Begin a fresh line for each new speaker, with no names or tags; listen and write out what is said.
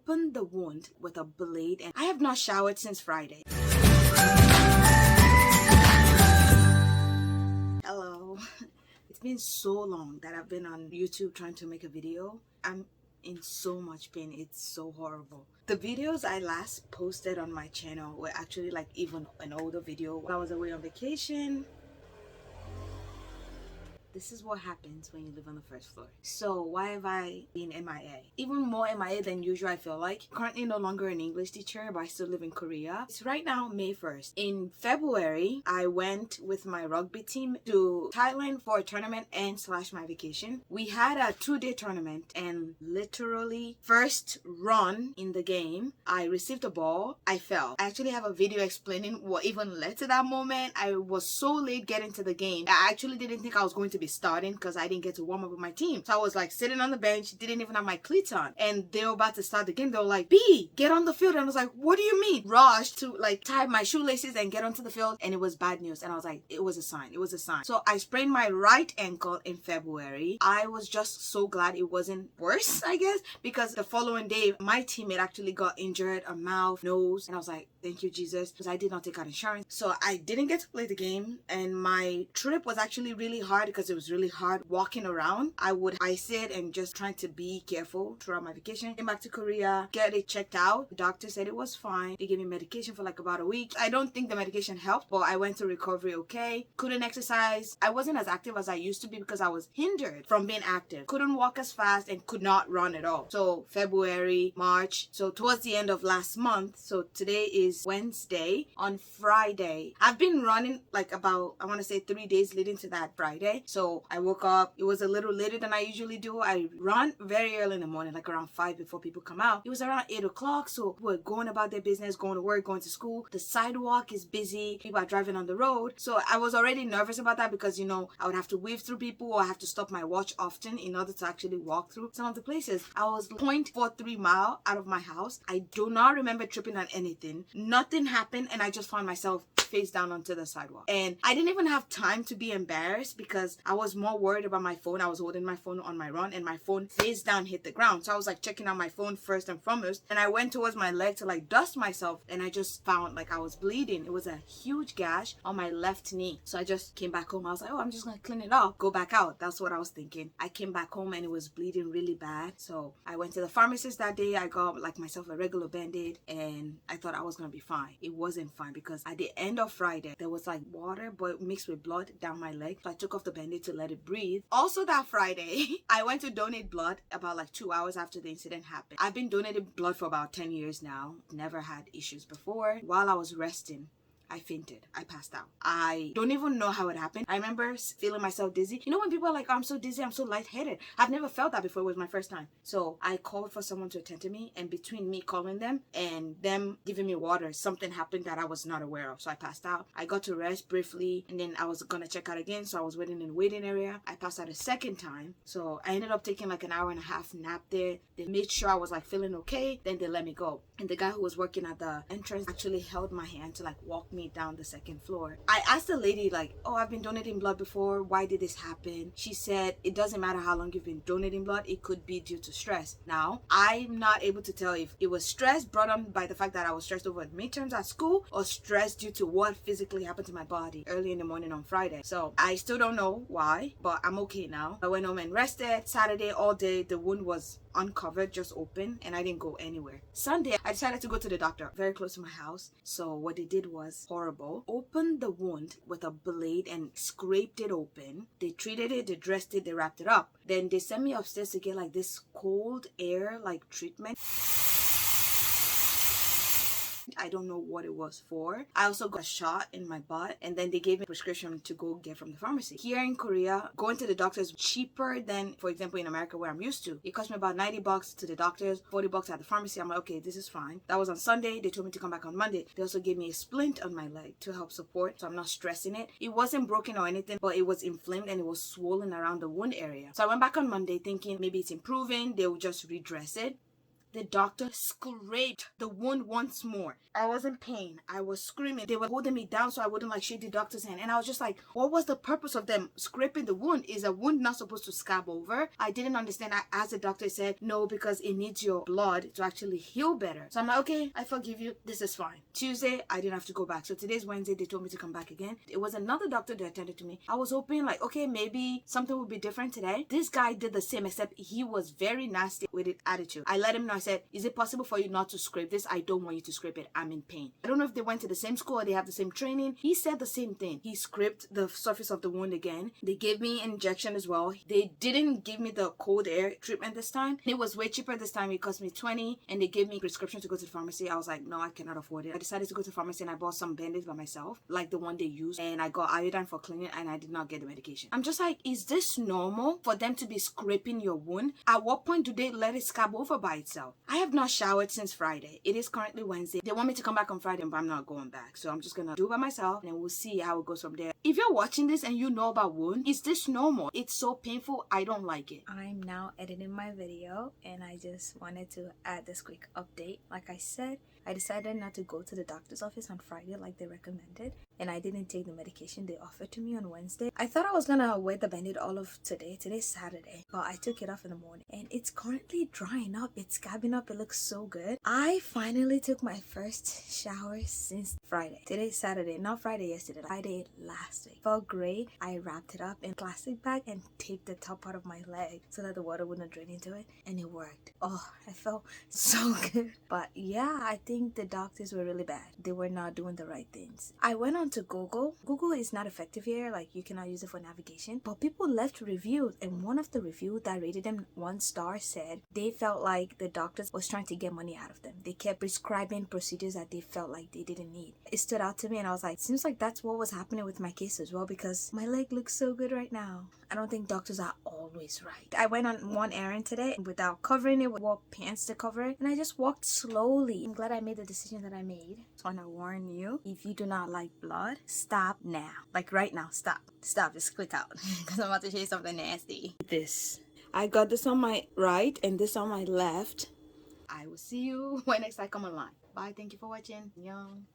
opened the wound with a blade, and I have not showered since Friday. Hello. It's been so long that I've been on YouTube trying to make a video. I'm in so much pain. It's so horrible. The videos I last posted on my channel were actually like even an older video when I was away on vacation. This is what happens when you live on the first floor. So why have I been MIA? Even more MIA than usual, I feel like. Currently no longer an English teacher, but I still live in Korea. It's right now May 1st. In February, I went with my rugby team to Thailand for a tournament and / my vacation. We had a 2-day tournament, and literally first run in the game, I received a ball, I fell. I actually have a video explaining what even led to that moment. I was so late getting to the game. I actually didn't think I was going to be starting because I didn't get to warm up with my team. So I was like sitting on the bench, didn't even have my cleats on, and they were about to start the game. They were like, B, get on the field. And I was like, what do you mean? Rushed to like tie my shoelaces and get onto the field, and it was bad news. And I was like, it was a sign. It was a sign. So I sprained my right ankle in February. I was just so glad it wasn't worse, I guess, because the following day my teammate actually got injured, a mouth, nose, and I was like, thank you, Jesus, because I did not take out insurance. So I didn't get to play the game, and my trip was actually really hard because it was really hard walking around. I would ice it and just trying to be careful throughout my vacation. Came back to Korea, get it checked out. The doctor said it was fine. They gave me medication for like about a week. I don't think the medication helped, but I went to recovery okay. Couldn't exercise. I wasn't as active as I used to be because I was hindered from being active. Couldn't walk as fast and could not run at all. So February, March, so towards the end of last month, so today is Wednesday. On Friday, I've been running like about, I want to say 3 days leading to that Friday. So I woke up, it was a little later than I usually do. I run very early in the morning, like around 5 before people come out. It was around 8 o'clock, so we're going about their business, going to work, going to school. The sidewalk is busy, people are driving on the road. So I was already nervous about that because, you know, I would have to weave through people, or I have to stop my watch often in order to actually walk through some of the places. I was 0.43 mile out of my house. I do not remember tripping on anything. Nothing happened, and I just found myself face down onto the sidewalk. And I didn't even have time to be embarrassed because I was more worried about my phone. I was holding my phone on my run, and my phone face down hit the ground. So I was like checking on my phone first and foremost, and I went towards my leg to like dust myself, and I just found like I was bleeding. It was a huge gash on my left knee. So I just came back home. I was like, oh, I'm just gonna clean it off, go back out. That's what I was thinking. I came back home and it was bleeding really bad. So I went to the pharmacist that day. I got like myself a regular band-aid, and I thought I was gonna be fine. It wasn't fine because at the end of Friday there was like water but mixed with blood down my leg. So I took off the band-aid to let it breathe. Also that Friday I went to donate blood about like 2 hours after the incident happened. I've been donating blood for about 10 years now. Never had issues before. While I was resting, I fainted. I passed out. I don't even know how it happened. I remember feeling myself dizzy. You know when people are like, oh, I'm so dizzy, I'm so lightheaded. I've never felt that before. It was my first time. So I called for someone to attend to me, and between me calling them and them giving me water, something happened that I was not aware of. So I passed out. I got to rest briefly, and then I was gonna check out again. So I was waiting in the waiting area. I passed out a second time. So I ended up taking like an hour and a half nap there. They made sure I was like feeling okay. Then they let me go. And the guy who was working at the entrance actually held my hand to like walk me down the second floor. I asked the lady like, oh, I've been donating blood before. Why did this happen? She said, it doesn't matter how long you've been donating blood. It could be due to stress. Now, I'm not able to tell if it was stress brought on by the fact that I was stressed over midterms at school, or stress due to what physically happened to my body early in the morning on Friday. So I still don't know why, but I'm okay now. I went home and rested. Saturday all day, the wound was uncovered, just open, and I didn't go anywhere. Sunday, I decided to go to the doctor very close to my house. So what they did was horrible. Opened the wound with a blade and scraped it open. They treated it, they dressed it, they wrapped it up. Then they sent me upstairs to get like this cold air like treatment. I don't know what it was for. I also got a shot in my butt, and then they gave me a prescription to go get from the pharmacy. Here in Korea, going to the doctor is cheaper than, for example, in America where I'm used to. It cost me about $90 to the doctors, $40 at the pharmacy. I'm like, okay, this is fine. That was on Sunday. They told me to come back on Monday. They also gave me a splint on my leg to help support, so I'm not stressing it. It wasn't broken or anything, but it was inflamed and it was swollen around the wound area. So I went back on Monday thinking maybe it's improving. They will just redress it. The doctor scraped the wound once more. I was in pain. I was screaming. They were holding me down so I wouldn't like shake the doctor's hand. And I was just like, what was the purpose of them scraping the wound? Is a wound not supposed to scab over? I didn't understand. As the doctor said, no, because it needs your blood to actually heal better. So I'm like, okay, I forgive you. This is fine. Tuesday, I didn't have to go back. So today's Wednesday. They told me to come back again. It was another doctor that attended to me. I was hoping like, okay, maybe something would be different today. This guy did the same, except he was very nasty with his attitude. I let him know. I said, is it possible for you not to scrape this? I don't want you to scrape it. I'm in pain. I don't know if they went to the same school or they have the same training. He said the same thing. He scraped the surface of the wound again. They gave me an injection as well. They didn't give me the cold air treatment this time. It was way cheaper this time. It cost me $20 and they gave me a prescription to go to the pharmacy. I was like, no, I cannot afford it. I decided to go to the pharmacy and I bought some band-aids by myself, like the one they use, and I got iodine for cleaning and I did not get the medication. I'm just like, is this normal for them to be scraping your wound? At what point do they let it scab over by itself? I have not showered since Friday. It is currently Wednesday. They want me to come back on Friday, but I'm not going back. So I'm just gonna do it by myself and we'll see how it goes from there. If you're watching this and you know about wound, is this normal? It's so painful. I don't like it.
I'm now editing my video and I just wanted to add this quick update. Like I said, I decided not to go to the doctor's office on Friday like they recommended, and I didn't take the medication they offered to me on Wednesday. I thought I was gonna wear the band-aid all of today. Today's Saturday, but I took it off in the morning and it's currently drying up. It's scabbing up. It looks so good. I finally took my first shower since Friday. Today's Saturday, not Friday yesterday, Friday last week. Felt great. I wrapped it up in a plastic bag and taped the top part of my leg so that the water wouldn't drain into it, and it worked. Oh, I felt so good. But yeah, I think the doctors were really bad. They were not doing the right things. I went on to Google. Google is not effective here. Like, you cannot use it for navigation. But people left reviews, and one of the reviews that rated them 1 star said they felt like the doctors was trying to get money out of them. They kept prescribing procedures that they felt like they didn't need. It stood out to me, and I was like, seems like that's what was happening with my case as well, because my leg looks so good right now. I don't think doctors are always right. I went on one errand today without covering it, wore pants to cover it, and I just walked slowly. I'm glad I made the decision that I made. So I want to warn you, if you do not like blood, stop now. Like right now, stop. Stop, just click out because I'm about to show you something nasty. This. I got this on my right and this on my left. I will see you when next I come online. Bye, thank you for watching. Young.